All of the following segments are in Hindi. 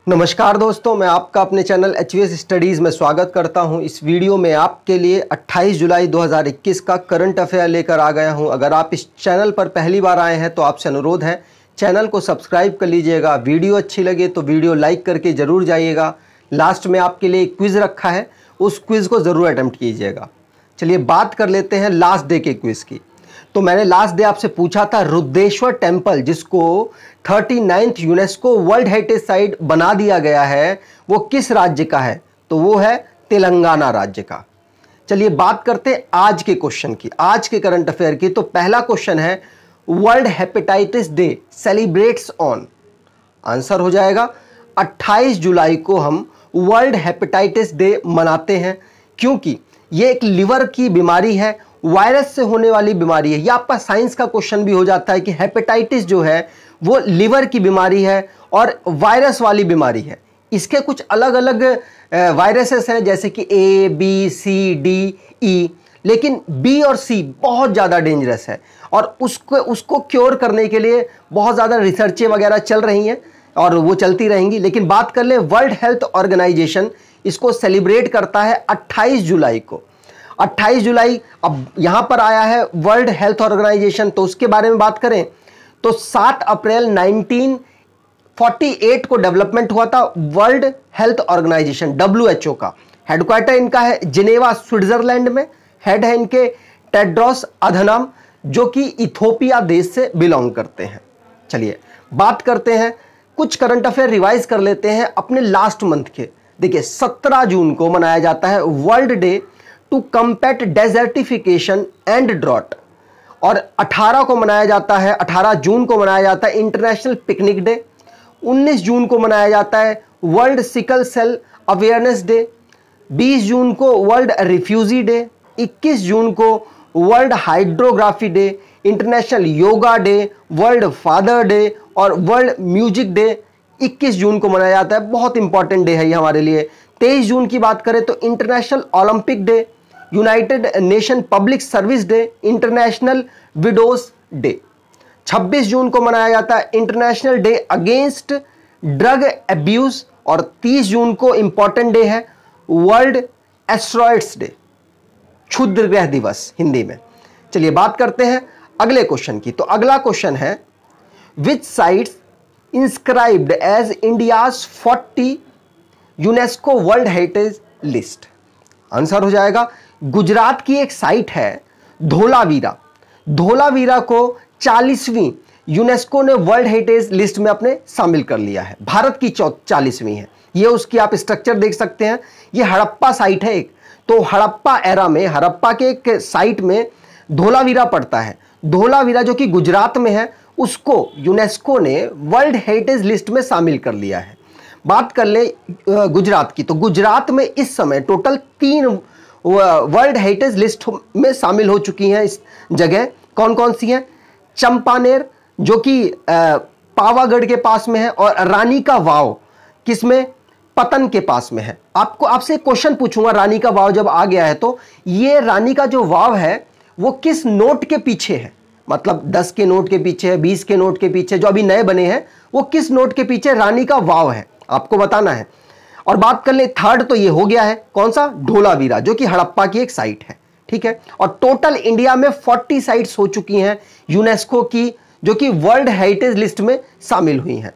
नमस्कार दोस्तों, मैं आपका अपने चैनल HVS स्टडीज़ में स्वागत करता हूं। इस वीडियो में आपके लिए 28 जुलाई 2021 का करंट अफेयर लेकर आ गया हूं। अगर आप इस चैनल पर पहली बार आए हैं तो आपसे अनुरोध है चैनल को सब्सक्राइब कर लीजिएगा। वीडियो अच्छी लगे तो वीडियो लाइक करके ज़रूर जाइएगा। लास्ट में आपके लिए एक क्विज़ रखा है, उस क्विज़ को ज़रूर अटेम्प्ट कीजिएगा। चलिए बात कर लेते हैं लास्ट डे के क्विज़ की। तो मैंने लास्ट डे आपसे पूछा था रुद्रेश्वर टेम्पल, जिसको 39th UNESCO world heritage site बना दिया गया है, वो किस राज्य का है? तो वो है तेलंगाना राज्य का। चलिए बात करते हैं आज के क्वेश्चन की, आज के करंट अफेयर की। तो पहला क्वेश्चन है, world hepatitis day celebrates on. Answer हो जाएगा 28 जुलाई को हम वर्ल्ड हेपेटाइटिस डे मनाते हैं, क्योंकि ये एक लिवर की बीमारी है, वायरस से होने वाली बीमारी है। ये आपका साइंस का क्वेश्चन भी हो जाता है कि हेपेटाइटिस जो है वो लिवर की बीमारी है और वायरस वाली बीमारी है। इसके कुछ अलग अलग वायरसेस हैं, जैसे कि A, B, C, D, E, लेकिन B और C बहुत ज़्यादा डेंजरस है और उसको क्योर करने के लिए बहुत ज़्यादा रिसर्चें वगैरह चल रही हैं और वो चलती रहेंगी। लेकिन बात कर ले, वर्ल्ड हेल्थ ऑर्गेनाइजेशन इसको सेलिब्रेट करता है 28 जुलाई को। 28 जुलाई अब यहां पर आया है वर्ल्ड हेल्थ ऑर्गेनाइजेशन, तो उसके बारे में बात करें तो 7 अप्रैल 1948 को डेवलपमेंट हुआ था वर्ल्ड हेल्थ ऑर्गेनाइजेशन, WHO का। हेडक्वार्टर इनका है जिनेवा, स्विट्जरलैंड में। हेड है इनके टेड्रोस अधनम, जो कि इथोपिया देश से बिलोंग करते हैं। चलिए बात करते हैं, कुछ करंट अफेयर रिवाइज कर लेते हैं अपने लास्ट मंथ के। देखिए 17 जून को मनाया जाता है world day to combat desertification and drought, और 18 को मनाया जाता है, 18 जून को मनाया जाता है इंटरनेशनल पिकनिक डे। 19 जून को मनाया जाता है world sickle cell awareness day. 20 जून को वर्ल्ड रिफ्यूजी डे। 21 जून को world hydrography day, international yoga day, world father day और वर्ल्ड म्यूजिक डे 21 जून को मनाया जाता है। बहुत इंपॉर्टेंट डे है ये हमारे लिए। 23 जून की बात करें तो international Olympic day, United nation public service day, international widows day. 26 जून को मनाया जाता है international day against drug abuse, और 30 जून को इंपॉर्टेंट डे है वर्ल्ड एस्ट्रॉइड्स डे, क्षुद्र ग्रह दिवस हिंदी में। चलिए बात करते हैं अगले क्वेश्चन की। तो अगला क्वेश्चन है, which sites inscribed as India's 40 UNESCO world heritage list? Answer हो जाएगा गुजरात की एक साइट है धोलावीरा। धोलावीरा को 40वीं यूनेस्को ने वर्ल्ड हेरिटेज लिस्ट में अपने शामिल कर लिया है। भारत की 40वीं है ये। उसकी आप स्ट्रक्चर देख सकते हैं, ये हड़प्पा साइट है एक। तो हड़प्पा एरा में, हड़प्पा के एक साइट में धोलावीरा पड़ता है। धोलावीरा जो कि गुजरात में है, उसको यूनेस्को ने वर्ल्ड हेरिटेज लिस्ट में शामिल कर लिया है। बात कर ले गुजरात की, तो गुजरात में इस समय टोटल 3 वर्ल्ड हेरिटेज लिस्ट में शामिल हो चुकी हैं। इस जगह कौन कौन सी हैं? चंपानेर जो कि पावागढ़ के पास में है, और रानी का वाव किसमें? पतन के पास में है। आपसे क्वेश्चन पूछूंगा, रानी का वाव जब आ गया है तो ये रानी का जो वाव है वो किस नोट के पीछे है? मतलब 10 के नोट के पीछे है, 20 के नोट के पीछे, जो अभी नए बने हैं वो किस नोट के पीछे रानी का वाव है, आपको बताना है। और बात कर ले थर्ड, तो ये हो गया है कौन सा? धोलावीरा, जो कि हड़प्पा की एक साइट है। ठीक है, और टोटल इंडिया में 40 साइट्स हो चुकी हैं यूनेस्को की, जो कि वर्ल्ड हेरिटेज लिस्ट में शामिल हुई हैं।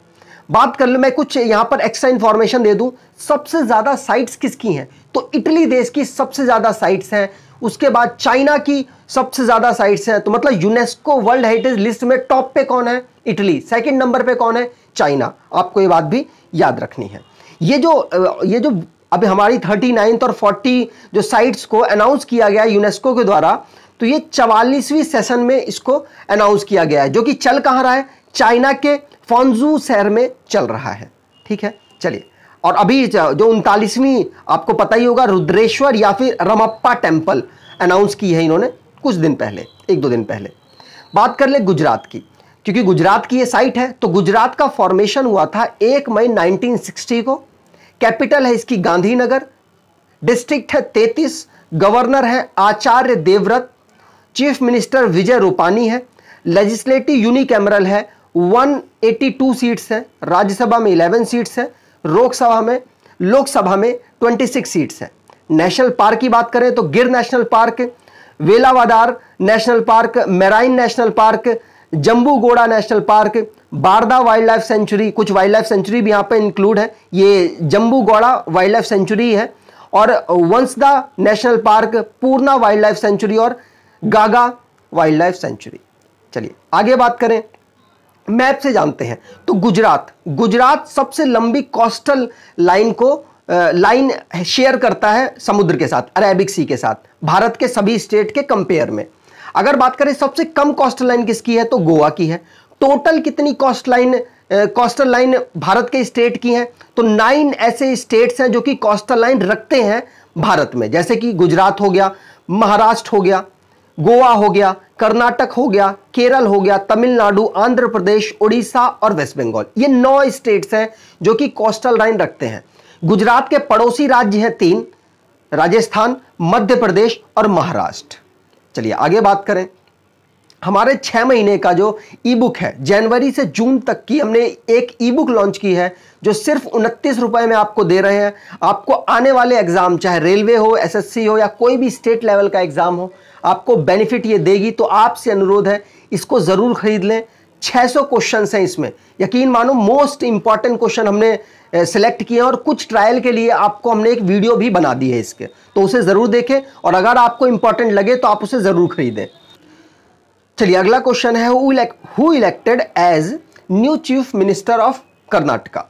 बात कर ले, मैं कुछ यहां पर एक्स्ट्रा इंफॉर्मेशन दे दूं, सबसे ज्यादा साइट्स किसकी हैं? तो इटली देश की सबसे ज्यादा साइट्स हैं, उसके बाद चाइना की सबसे ज्यादा साइट्स हैं। तो मतलब यूनेस्को वर्ल्ड हेरिटेज लिस्ट में टॉप पे कौन है? इटली। सेकंड नंबर पे कौन है? चाइना। आपको ये बात भी याद रखनी है। ये जो अभी हमारी 39th और 40 जो साइट्स को अनाउंस किया गया यूनेस्को के द्वारा, तो ये 44वीं सेशन में इसको अनाउंस किया गया है, जो कि चल कहाँ रहा है? चाइना के फॉन्जू शहर में चल रहा है। ठीक है, चलिए। और अभी जो 39वीं, आपको पता ही होगा, रुद्रेश्वर या फिर रमप्पा टेम्पल अनाउंस की है इन्होंने कुछ दिन पहले, 1-2 दिन पहले। बात कर ले गुजरात की, क्योंकि गुजरात की ये साइट है। तो गुजरात का फॉर्मेशन हुआ था 1 मई 1960 को। कैपिटल है इसकी गांधीनगर। डिस्ट्रिक्ट है 33। गवर्नर है आचार्य देवव्रत। चीफ मिनिस्टर विजय रूपानी है। लेजिस्लेटिव यूनिकैमरल है, 182 सीट्स हैं। राज्यसभा में 11 सीट्स हैं। लोकसभा में 26 सीट्स हैं। नेशनल पार्क की बात करें तो Gir national park, Velavadar national park, marine national park, Jambughoda national park, Barda wild life sanctuary, कुछ वाइल्ड लाइफ सेंचुरी भी यहाँ पे इंक्लूड है, ये जम्बूगोड़ा वाइल्ड लाइफ सेंचुरी है, और वंसदा नेशनल पार्क, पूर्णा वाइल्ड लाइफ सेंचुरी और गागा वाइल्ड लाइफ सेंचुरी। चलिए आगे बात करें, मैप से जानते हैं तो गुजरात सबसे लंबी कोस्टल लाइन शेयर करता है समुद्र के साथ, अरेबिक सी के साथ, भारत के सभी स्टेट के कंपेयर में। अगर बात करें सबसे कम कोस्टल लाइन किसकी है तो गोवा की है। टोटल कितनी कोस्टल लाइन भारत के स्टेट की हैं तो 9 ऐसे स्टेट्स हैं जो कि कोस्टल लाइन रखते हैं भारत में, जैसे कि गुजरात हो गया, महाराष्ट्र हो गया, गोवा हो गया, कर्नाटक हो गया, केरल हो गया, तमिलनाडु, आंध्र प्रदेश, उड़ीसा और वेस्ट बंगाल। ये 9 स्टेट्स हैं जो कि कोस्टल लाइन रखते हैं। गुजरात के पड़ोसी राज्य हैं 3, राजस्थान, मध्य प्रदेश और महाराष्ट्र। चलिए आगे बात करें, हमारे 6 महीने का जो ई बुक है, जनवरी से जून तक की हमने एक ई बुक लॉन्च की है जो सिर्फ 29 रुपए में आपको दे रहे हैं। आपको आने वाले एग्जाम, चाहे रेलवे हो, एसएससी हो या कोई भी स्टेट लेवल का एग्जाम हो, आपको बेनिफिट ये देगी। तो आपसे अनुरोध है इसको जरूर खरीद लें। 600 क्वेश्चन हैं इसमें, यकीन मानो मोस्ट इंपॉर्टेंट क्वेश्चन हमने सिलेक्ट किए हैं, और कुछ ट्रायल के लिए आपको हमने एक वीडियो भी बना दी है इसके, तो उसे जरूर देखें और अगर आपको इंपॉर्टेंट लगे तो आप उसे जरूर खरीदें। चलिए अगला क्वेश्चन है, who elected as new chief minister of Karnataka.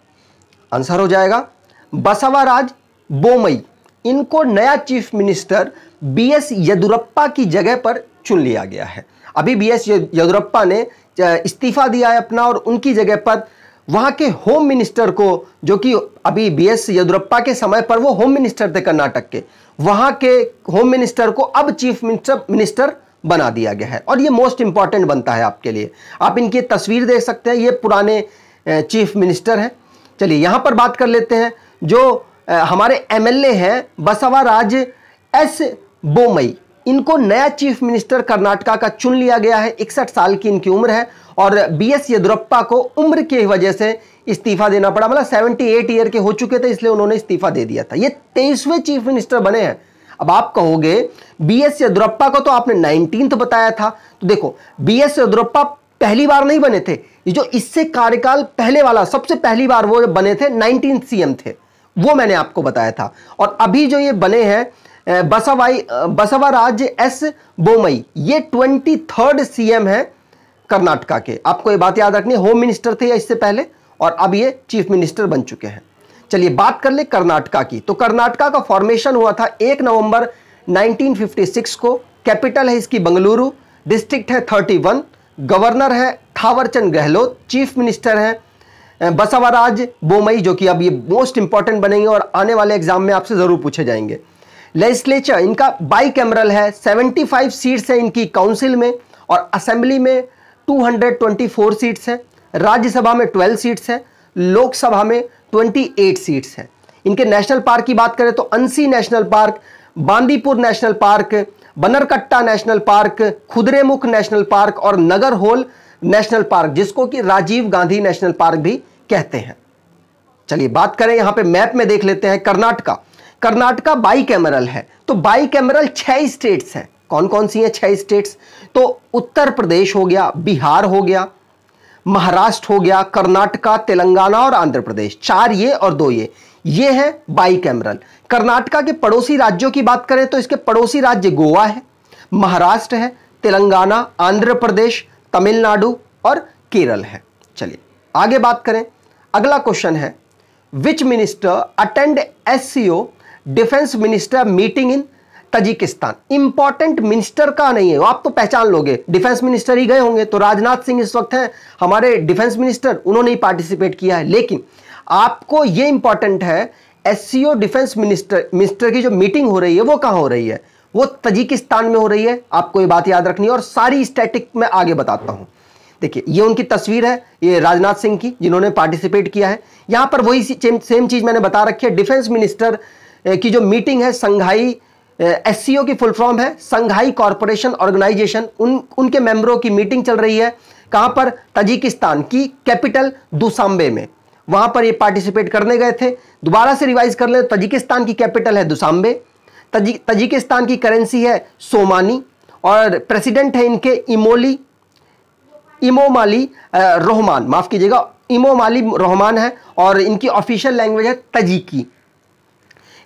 Answer हो जाएगा बसवराज बोमई। इनको नया चीफ मिनिस्टर बीएस येदुरप्पा की जगह पर चुन लिया गया है। अभी बीएस येदुरप्पा ने इस्तीफा दिया है अपना, और उनकी जगह पर वहां के होम मिनिस्टर को, जो कि अभी बीएस येदुरप्पा के समय पर वो होम मिनिस्टर थे कर्नाटक के, वहां के होम मिनिस्टर को अब चीफ मिनिस्टर बना दिया गया है, और ये मोस्ट इंपॉर्टेंट बनता है आपके लिए। आप इनकी तस्वीर देख सकते हैं, ये पुराने चीफ मिनिस्टर हैं। चलिए यहां पर बात कर लेते हैं, जो हमारे एमएलए हैं बसवराज एस बोमई, इनको नया चीफ मिनिस्टर कर्नाटका का चुन लिया गया है। 61 साल की इनकी उम्र है, और बीएस येदुरप्पा को उम्र की वजह से इस्तीफा देना पड़ा, मतलब 78 ईयर के हो चुके थे, इसलिए उन्होंने इस्तीफा दे दिया था। ये 23वें चीफ मिनिस्टर बने हैं। अब आप कहोगे बीएस येदुरप्पा को तो आपने 19th बताया था, तो देखो बीएस येदुरप्पा पहली बार नहीं बने थे, ये जो इससे कार्यकाल पहले वाला सबसे पहली बार वो बने थे 19th सीएम थे, वो मैंने आपको बताया था। और अभी जो ये बने हैं बसवराज एस बोमई, ये 23rd सीएम है कर्नाटका के। आपको ये बात याद रखनी है, होम मिनिस्टर थे इससे पहले और अब ये चीफ मिनिस्टर बन चुके हैं। चलिए बात कर ले कर्नाटका की, तो कर्नाटका का फॉर्मेशन हुआ था 1 नवंबर 1956 को। कैपिटल है इसकी बंगलुरु, डिस्ट्रिक्ट है 31, गवर्नर है थावरचंद गहलोत, चीफ मिनिस्टर है बसवराज बोमई, जो कि अब ये मोस्ट इंपॉर्टेंट बनेंगे और आने वाले एग्जाम में आपसे जरूर पूछे जाएंगे। लेजिस्लेचर इनका बाइकैमरल है, 75 सीट्स हैं इनकी काउंसिल में, और असेंबली में 224 सीट्स हैं, राज्यसभा में 12 सीट्स हैं, लोकसभा में 28 सीट्स हैं। इनके नेशनल पार्क की बात करें तो Anshi national park, Bandipur national park, Bannerghatta national park, Kudremukh national park और नगरहोल नेशनल पार्क, जिसको कि राजीव गांधी नेशनल पार्क भी कहते हैं। चलिए बात करें यहां पे मैप में देख लेते हैं कर्नाटका बाइकैमरल है, तो बाइकैमरल 6 स्टेट्स हैं। कौन कौन सी हैं 6 स्टेट्स? तो उत्तर प्रदेश हो गया, बिहार हो गया, महाराष्ट्र हो गया, कर्नाटका, तेलंगाना और आंध्र प्रदेश। 4 ये और 2 ये है बाइकैमरल। कर्नाटका के पड़ोसी राज्यों की बात करें तो इसके पड़ोसी राज्य गोवा है, महाराष्ट्र है, तेलंगाना, आंध्र प्रदेश, तमिलनाडु और केरल है। चलिए आगे बात करें, अगला क्वेश्चन है, which minister attend SCO defence minister meeting in Tajikistan. Important minister का नहीं है, आप तो पहचान लोगे, डिफेंस मिनिस्टर ही गए होंगे। तो राजनाथ सिंह इस वक्त हैं हमारे डिफेंस मिनिस्टर, उन्होंने ही पार्टिसिपेट किया है। लेकिन आपको ये इंपॉर्टेंट है, SCO डिफेंस मिनिस्टर की जो मीटिंग हो रही है वो कहां हो रही है? वो तजिकिस्तान में हो रही है। आपको ये बात याद रखनी है, और सारी स्टैटिक मैं आगे बताता हूं। देखिए ये उनकी तस्वीर है, ये राजनाथ सिंह की, जिन्होंने पार्टिसिपेट किया है। यहां पर वही सेम चीज मैंने बता रखी है। डिफेंस मिनिस्टर की जो मीटिंग है, संघाई SCO की फुल फॉर्म है संघाई कॉर्पोरेशन ऑर्गेनाइजेशन, उनके मेंबरों की मीटिंग चल रही है। कहां पर? तजिकिस्तान की कैपिटल दुशांबे में। वहां पर ये पार्टिसिपेट करने गए थे। दोबारा से रिवाइज कर ले, तजिकिस्तान की कैपिटल है दुशांबे, तजिकिस्तान की करेंसी है सोमानी, और प्रेसिडेंट है इनके इमोमाली रहमान, माफ कीजिएगा, इमोमाली रहमान है, और इनकी ऑफिशियल लैंग्वेज है तजिकी।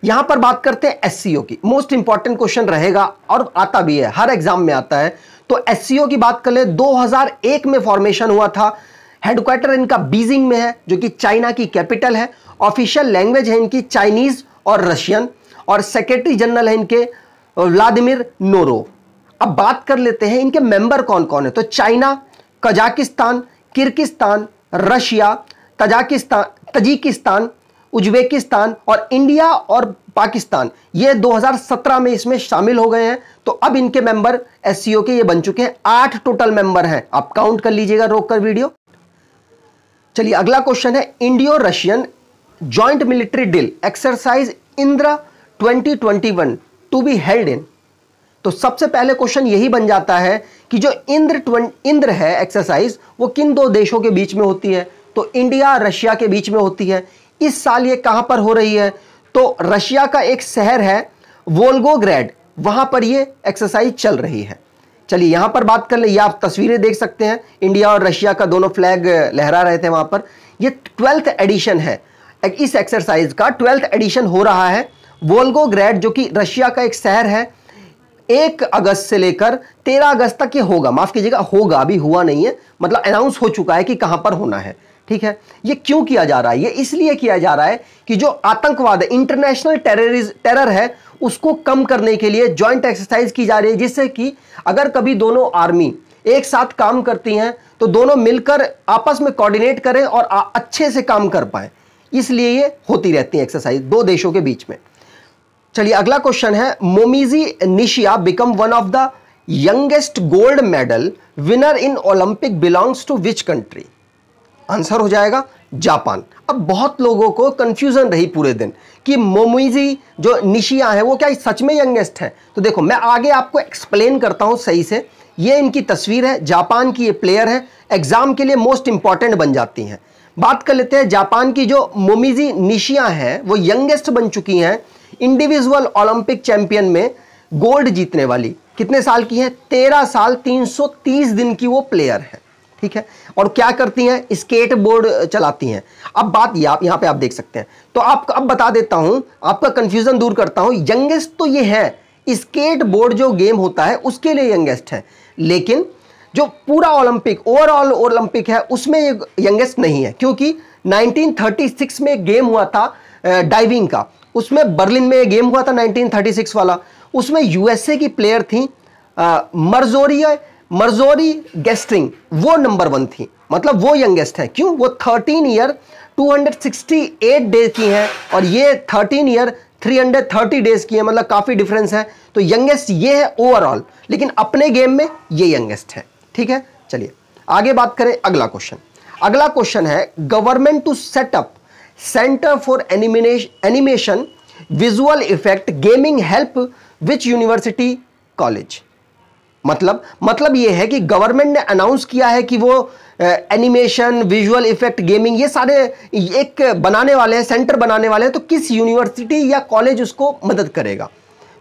यहां पर बात करते हैं एससीओ की। मोस्ट इंपॉर्टेंट क्वेश्चन रहेगा और आता भी है, हर एग्जाम में आता है। तो एससीओ की बात कर ले, 2001 में फॉर्मेशन हुआ था। हेडक्वार्टर इनका बीजिंग में है, जो कि चाइना की कैपिटल है। ऑफिशियल लैंग्वेज है इनकी चाइनीज और रशियन, और सेक्रेटरी जनरल है इनके व्लादिमीर नोरोव। अब बात कर लेते हैं इनके मेंबर कौन कौन है। तो China, Kazakhstan, Kyrgyzstan, Russia, Tajikistan, Uzbekistan और इंडिया और पाकिस्तान, ये 2017 में इसमें शामिल हो गए हैं। तो अब इनके मेंबर एससीओ के ये बन चुके हैं। 8 टोटल मेंबर हैं, आप काउंट कर लीजिएगा रोककर वीडियो। चलिए अगला क्वेश्चन है, Indo Russian joint military drill exercise Indra 2021 to be held in. तो सबसे पहले क्वेश्चन यही बन जाता है कि जो इंद्र है एक्सरसाइज, वो किन दो देशों के बीच में होती है। तो इंडिया रशिया के बीच में होती है। इस साल ये कहां पर हो रही है। तो रशिया का एक शहर है वोल्गोग्रैड, वहां पर ये एक्सरसाइज चल रही है। चलिए यहां पर बात कर ले, ये आप तस्वीरें देख सकते हैं, इंडिया और रशिया का दोनों फ्लैग लहरा रहे थे वहां पर। ये 12th एडिशन है, इस एक्सरसाइज का 12th एडिशन हो रहा है। वोल्गोग्रैड जो कि रशिया का एक शहर है, 1 अगस्त से लेकर 13 अगस्त तक ये होगा, माफ कीजिएगा होगा, अभी हुआ नहीं है, मतलब अनाउंस हो चुका है कि कहां पर होना है। ठीक है, ये क्यों किया जा रहा है? ये इसलिए किया जा रहा है कि जो आतंकवाद है, इंटरनेशनल टेरर है, उसको कम करने के लिए जॉइंट एक्सरसाइज की जा रही है, जिससे कि अगर कभी दोनों आर्मी एक साथ काम करती हैं तो दोनों मिलकर आपस में कोऑर्डिनेट करें और अच्छे से काम कर पाए, इसलिए ये होती रहती है एक्सरसाइज दो देशों के बीच में। चलिए अगला क्वेश्चन है, Momiji Nishiya become one of the youngest gold medal winner in Olympic belongs to which country. Answer हो जाएगा जापान। अब बहुत लोगों को कंफ्यूजन रही पूरे दिन कि मोमिजी जो निशिया है वो क्या सच में यंगेस्ट है। तो देखो मैं आगे आपको एक्सप्लेन करता हूं सही से। ये इनकी तस्वीर है, जापान की ये प्लेयर है, एग्जाम के लिए मोस्ट इंपॉर्टेंट बन जाती हैं। बात कर लेते हैं जापान की, जो मोमिजी निशिया है वो यंगेस्ट बन चुकी हैं इंडिविजुअल ओलंपिक चैंपियन में गोल्ड जीतने वाली। कितने साल की है? 13 साल 330 दिन की वो प्लेयर है। ठीक है, और क्या करती हैं? स्केट बोर्ड चलाती हैं। अब बात यहां पे आप देख सकते हैं। तो आपको अब बता देता हूं, आपका कंफ्यूजन दूर करता हूं। यंगेस्ट तो ये है, स्केट बोर्ड जो गेम होता है उसके लिए यंगेस्ट है, लेकिन जो पूरा ओलंपिक ओवरऑल ओलंपिक है उसमें ये यंगेस्ट नहीं है, क्योंकि 1936 में एक गेम हुआ था डाइविंग का, उसमें बर्लिन में गेम हुआ था 1936 वाला, उसमें यूएसए की प्लेयर थी मर्जोरी गेस्ट्रिंग, वो नंबर 1 थी, मतलब वो यंगेस्ट है। क्यों? वो 13 ईयर 268 डेज की हैं और ये 13 ईयर 330 डेज की है, मतलब काफी डिफरेंस है। तो यंगेस्ट ये है ओवरऑल, लेकिन अपने गेम में ये यंगेस्ट है। ठीक है, चलिए आगे बात करें। अगला क्वेश्चन है, government to set up centre for animation visual effect gaming help which university college. मतलब ये है कि गवर्नमेंट ने अनाउंस किया है कि वो एनिमेशन, विजुअल इफेक्ट, गेमिंग ये सारे एक बनाने वाले हैं, सेंटर बनाने वाले हैं। तो किस यूनिवर्सिटी या कॉलेज उसको मदद करेगा?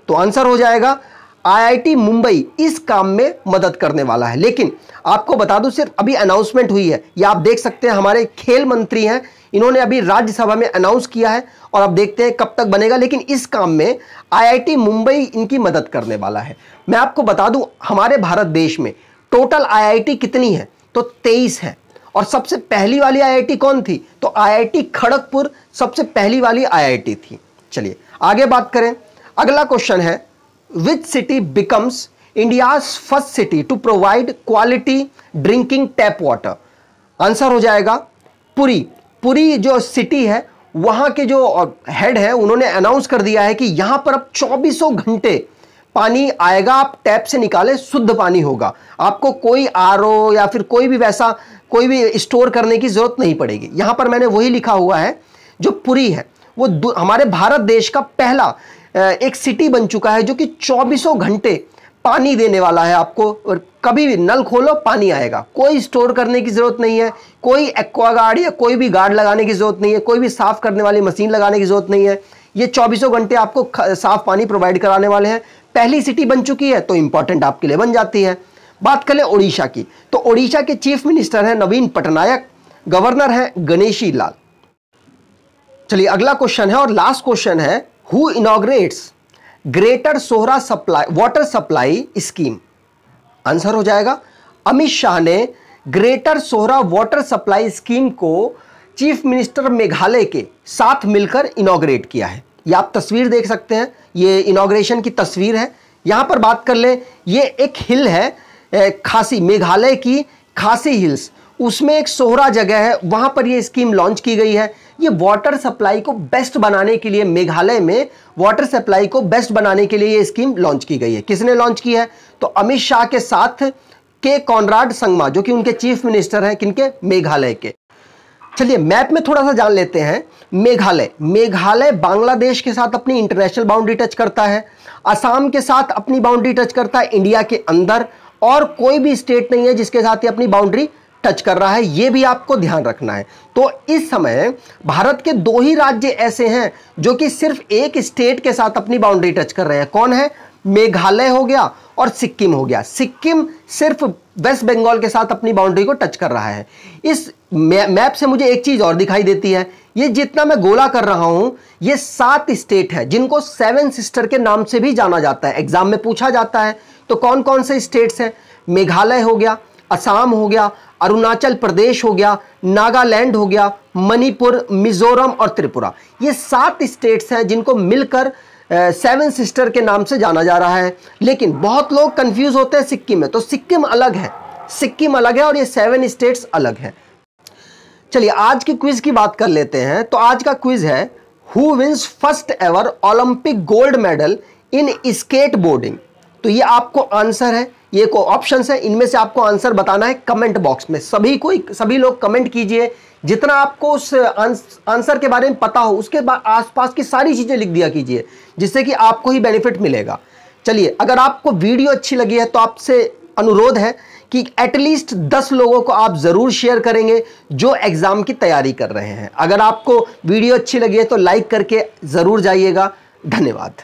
तो आंसर हो जाएगा आईआईटी मुंबई इस काम में मदद करने वाला है। लेकिन आपको बता दूं, सिर्फ अभी अनाउंसमेंट हुई है, ये आप देख सकते हैं, हमारे खेल मंत्री हैं, इन्होंने अभी राज्यसभा में अनाउंस किया है और अब देखते हैं कब तक बनेगा। लेकिन इस काम में आईआईटी मुंबई इनकी मदद करने वाला है। मैं आपको बता दूं, हमारे भारत देश में टोटल आईआईटी कितनी है? तो 23 है। और सबसे पहली वाली आईआईटी कौन थी? तो आईआईटी खड़गपुर सबसे पहली वाली आईआईटी थी। चलिए आगे बात करें। अगला क्वेश्चन है, which city becomes India's first city to provide quality drinking tap water? Answer हो जाएगा पुरी जो सिटी है, वहां के जो हेड है उन्होंने अनाउंस कर दिया है कि यहां पर अब 24 घंटे पानी आएगा, आप टैप से निकाले शुद्ध पानी होगा, आपको कोई आरओ या फिर कोई भी स्टोर करने की जरूरत नहीं पड़ेगी। यहां पर मैंने वही लिखा हुआ है, जो पुरी है वो हमारे भारत देश का पहला एक सिटी बन चुका है जो कि 24 घंटे पानी देने वाला है आपको, और कभी भी नल खोलो पानी आएगा, कोई स्टोर करने की जरूरत नहीं है, कोई एक्वागार्ड या कोई भी गार्ड लगाने की जरूरत नहीं है, कोई भी साफ करने वाली मशीन लगाने की जरूरत नहीं है। ये 24 घंटे आपको साफ पानी प्रोवाइड कराने वाले हैं। पहली सिटी बन चुकी है तो इंपॉर्टेंट आपके लिए बन जाती है। बात करें ओडिशा की, तो ओडिशा के चीफ मिनिस्टर हैं नवीन पटनायक, गवर्नर हैं गणेशी लाल। चलिए अगला क्वेश्चन है और लास्ट क्वेश्चन है, who inaugurates greater Sohra supply water supply scheme? Answer हो जाएगा अमित शाह ने greater Sohra water supply scheme को चीफ मिनिस्टर मेघालय के साथ मिलकर इनॉग्रेट किया है। ये आप तस्वीर देख सकते हैं, ये इनॉग्रेशन की तस्वीर है। यहां पर बात कर ले, ये एक हिल है खासी, मेघालय की खासी हिल्स, उसमें एक सोहरा जगह है, वहां पर ये स्कीम लॉन्च की गई है। ये वाटर सप्लाई को बेस्ट बनाने के लिए, मेघालय में वाटर सप्लाई को बेस्ट बनाने के लिए ये स्कीम लॉन्च की गई है। किसने लॉन्च की है? तो अमित शाह के साथ के कॉनराड संगमा, जो कि उनके चीफ मिनिस्टर हैं, किनके? मेघालय के। चलिए मैप में थोड़ा सा जान लेते हैं। मेघालय बांग्लादेश के साथ अपनी इंटरनेशनल बाउंड्री टच करता है, असम के साथ अपनी बाउंड्री टच करता है इंडिया के अंदर, और कोई भी स्टेट नहीं है जिसके साथ ये अपनी बाउंड्री टच कर रहा है, ये भी आपको ध्यान रखना है। तो इस समय भारत के 2 ही राज्य ऐसे हैं जो कि सिर्फ एक स्टेट के साथ अपनी बाउंड्री टच कर रहे हैं। कौन है? मेघालय हो गया और सिक्किम हो गया। सिक्किम सिर्फ वेस्ट बंगाल के साथ अपनी बाउंड्री को टच कर रहा है। इस मैप से मुझे एक चीज और दिखाई देती है, ये जितना मैं गोला कर रहा हूं, ये 7 स्टेट है जिनको 7 सिस्टर के नाम से भी जाना जाता है, एग्जाम में पूछा जाता है। तो कौन कौन से स्टेट्स हैं? मेघालय हो गया, असम हो गया, अरुणाचल प्रदेश हो गया, नागालैंड हो गया, मणिपुर, मिजोरम और त्रिपुरा। ये 7 स्टेट्स हैं जिनको मिलकर 7 सिस्टर के नाम से जाना जा रहा है। लेकिन बहुत लोग कंफ्यूज होते हैं सिक्किम में, तो सिक्किम अलग है, सिक्किम अलग है और ये 7 स्टेट्स अलग है। चलिए आज की क्विज की बात कर लेते हैं। तो आज का क्विज है, who wins first ever Olympic gold medal in skateboarding? तो ये आपको आंसर है, ये को ऑप्शंस है, इनमें से आपको आंसर बताना है कमेंट बॉक्स में। सभी लोग कमेंट कीजिए, जितना आपको उस आंसर के बारे में पता हो उसके बाद आसपास की सारी चीजें लिख दिया कीजिए, जिससे कि आपको ही बेनिफिट मिलेगा। चलिए अगर आपको वीडियो अच्छी लगी है तो आपसे अनुरोध है कि एटलीस्ट 10 लोगों को आप जरूर शेयर करेंगे जो एग्जाम की तैयारी कर रहे हैं। अगर आपको वीडियो अच्छी लगी है तो लाइक करके जरूर जाइएगा। धन्यवाद।